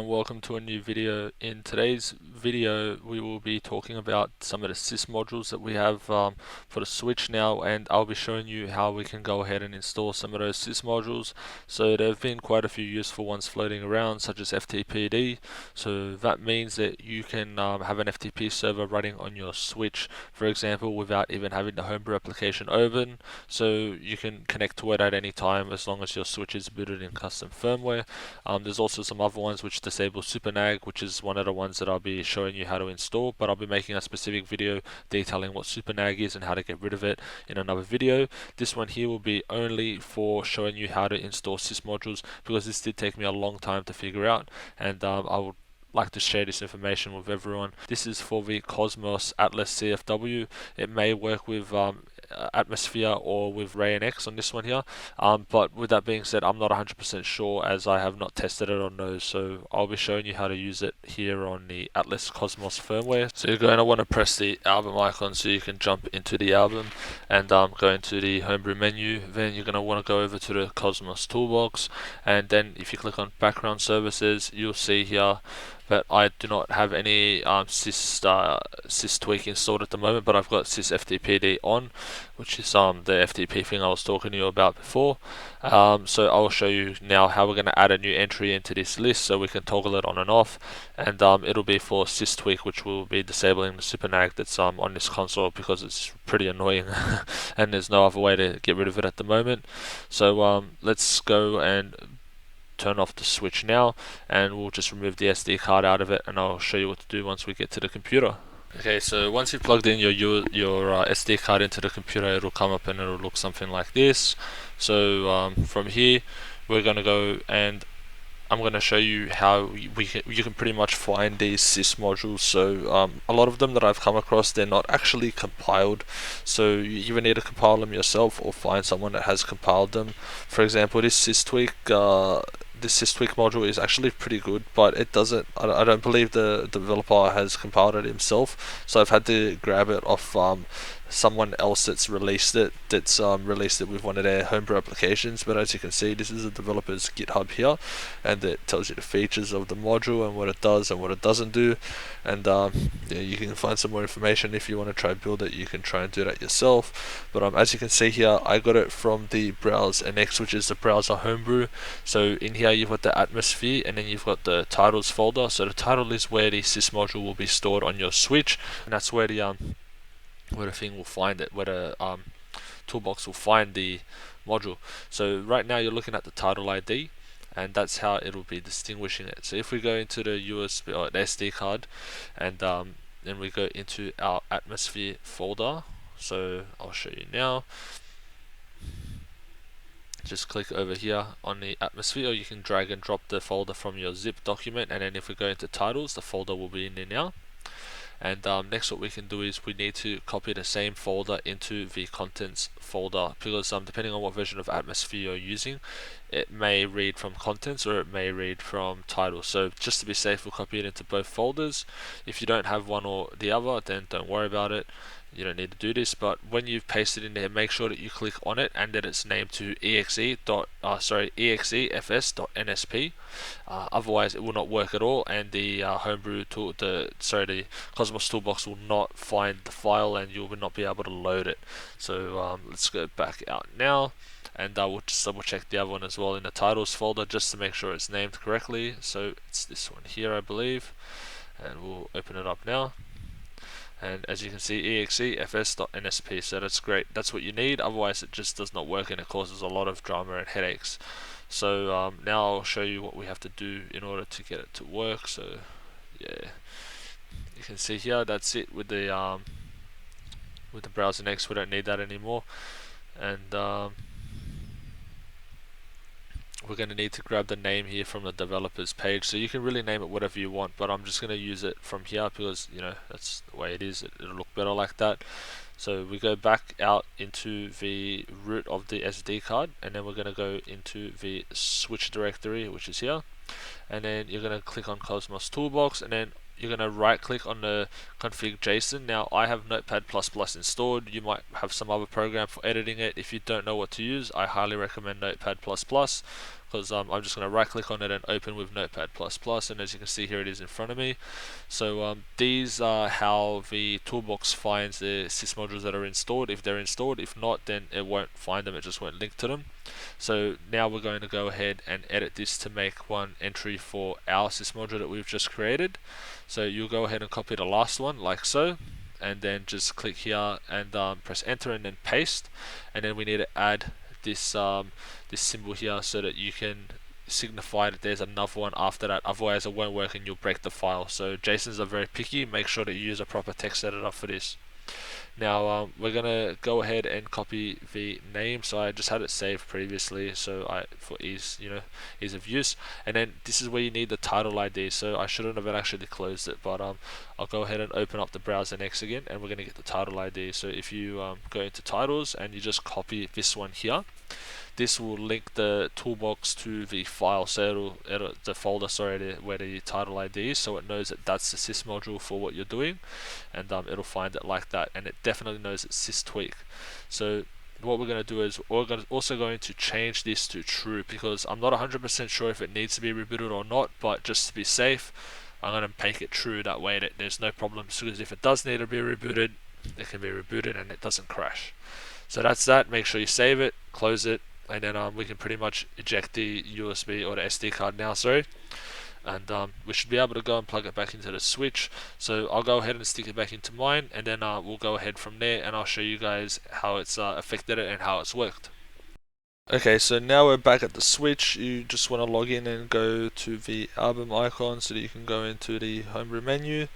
and welcome to a new video. In today's video we will be talking about some of the SYS modules that we have for the Switch now, and I'll be showing you how we can go ahead and install some of those SYS modules. So there have been quite a few useful ones floating around, such as FTPD. So that means that you can have an FTP server running on your Switch, for example, without even having the homebrew application open. So you can connect to it at any time as long as your Switch is booted in custom firmware. There's also some other ones which disable SuperNAG, which is one of the ones that I'll be showing you how to install, but I'll be making a specific video detailing what SuperNAG is and how to get rid of it in another video. This one here will be only for showing you how to install SYS modules, because this did take me a long time to figure out, and I would like to share this information with everyone. This is for the Kosmos Atlas CFW. It may work with Atmosphere or with Ray and X on this one here, but with that being said, I'm not 100% sure as I have not tested it on those, so I'll be showing you how to use it here on the Atlas Kosmos firmware. So you're going to want to press the album icon so you can jump into the album and go into the homebrew menu. Then you're going to want to go over to the Kosmos toolbox, and then if you click on background services, you'll see here but I do not have any SYS tweak installed at the moment, but I've got SYS-FTPD on, which is the FTP thing I was talking to you about before. So I'll show you now how we're going to add a new entry into this list so we can toggle it on and off, and it'll be for SYS tweak, which will be disabling the SuperNAG that's on this console, because it's pretty annoying and there's no other way to get rid of it at the moment. So let's go and turn off the Switch now, and we'll just remove the SD card out of it, and I'll show you what to do once we get to the computer. Okay, so once you've plugged in your SD card into the computer, it'll come up and it'll look something like this. So from here we're going to go, and I'm going to show you how you can pretty much find these SYS modules. So a lot of them that I've come across, they're not actually compiled, so you either need to compile them yourself or find someone that has compiled them. For example, this SYS tweak module is actually pretty good, but it doesn't, I don't believe the developer has compiled it himself, so I've had to grab it off someone else that's released it with one of their homebrew applications. But as you can see, this is the developer's GitHub here, and it tells you the features of the module and what it does and what it doesn't do, and yeah, you can find some more information. If you want to try build it, you can try and do that yourself. But as you can see here, I got it from the Browse NX, which is the browser homebrew. So in here you've got the Atmosphere, and then you've got the titles folder. So the title is where the SYS module will be stored on your Switch, and that's where the thing will find it, where the toolbox will find the module. So right now you're looking at the title ID, and that's how it will be distinguishing it. So if we go into the USB or the SD card, and then we go into our Atmosphere folder, so I'll show you now. Just click over here on the Atmosphere, or you can drag and drop the folder from your zip document, and then if we go into titles, the folder will be in there now. And next what we can do is we need to copy the same folder into the contents folder, because depending on what version of Atmosphere you're using, it may read from contents or it may read from titles. So just to be safe, we'll copy it into both folders. If you don't have one or the other, then don't worry about it. You don't need to do this, but when you've pasted in there, make sure that you click on it and that it's named to exefs.nsp. Otherwise it will not work at all, and the homebrew tool, the Cosmos toolbox will not find the file, and you will not be able to load it. So let's go back out now, and we'll just double check the other one as well in the titles folder just to make sure it's named correctly. So it's this one here, I believe, and we'll open it up now. And as you can see, exefs.nsp, so that's great. That's what you need, otherwise it just does not work and it causes a lot of drama and headaches. So now I'll show you what we have to do in order to get it to work. So yeah, you can see here, that's it with the browser next. We don't need that anymore, and we're going to need to grab the name here from the developers page. So you can really name it whatever you want, but I'm just going to use it from here because, you know, that's the way it is. It'll look better like that. So we go back out into the root of the SD card, and then we're going to go into the Switch directory, which is here, and then you're going to click on Cosmos Toolbox, and then you're going to right click on the config JSON. Now I have Notepad++ installed. You might have some other program for editing it. If you don't know what to use, I highly recommend Notepad++, because I'm just going to right click on it and open with Notepad++, and as you can see here it is in front of me. So these are how the toolbox finds the SYS modules that are installed, if they're installed. If not, then it won't find them, it just won't link to them. So now we're going to go ahead and edit this to make one entry for our SYS module that we've just created. So you'll go ahead and copy the last one like so, and then just click here and press enter and then paste, and then we need to add this this symbol here so that you can signify that there's another one after that, otherwise it won't work and you'll break the file. So JSONs are very picky, make sure that you use a proper text editor for this. Now we're gonna go ahead and copy the name, so I just had it saved previously, so for ease of use. And then this is where you need the title ID, so I shouldn't have actually closed it, but I'll go ahead and open up the browser next again, and we're gonna get the title ID. So if you go into titles and you just copy this one here, this will link the toolbox to the file, so the folder, where the title ID is, so it knows that that's the SYS module for what you're doing, and it'll find it like that, and it definitely knows it's SYS-tweak. So what we're going to do is we're also going to change this to true, because I'm not 100% sure if it needs to be rebooted or not, but just to be safe, I'm going to make it true. That way that there's no problems, because if it does need to be rebooted, it can be rebooted and it doesn't crash. So that's that. Make sure you save it, close it, and then we can pretty much eject the USB or the SD card now, and we should be able to go and plug it back into the switch. So I'll go ahead and stick it back into mine, and then we'll go ahead from there and I'll show you guys how it's affected it and how it's worked. Okay, so now we're back at the switch. You just want to log in and go to the album icon so that you can go into the homebrew menu,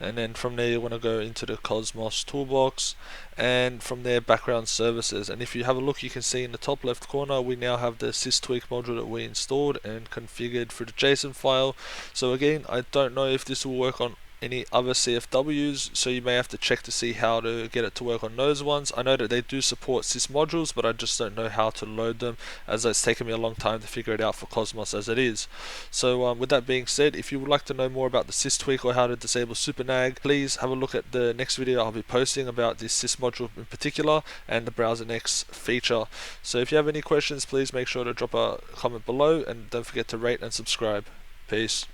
and then from there you want to go into the Kosmos toolbox, and from there background services. And if you have a look, you can see in the top left corner we now have the SYS-tweak module that we installed and configured through the JSON file. So again, I don't know if this will work on any other CFWs, so you may have to check to see how to get it to work on those ones. I know that they do support SYS modules, but I just don't know how to load them, as it's taken me a long time to figure it out for Kosmos as it is. So with that being said, if you would like to know more about the SYS-tweak or how to disable SuperNAG, please have a look at the next video I'll be posting about this SYS module in particular and the Browser Next feature. So if you have any questions, please make sure to drop a comment below, and don't forget to rate and subscribe. Peace.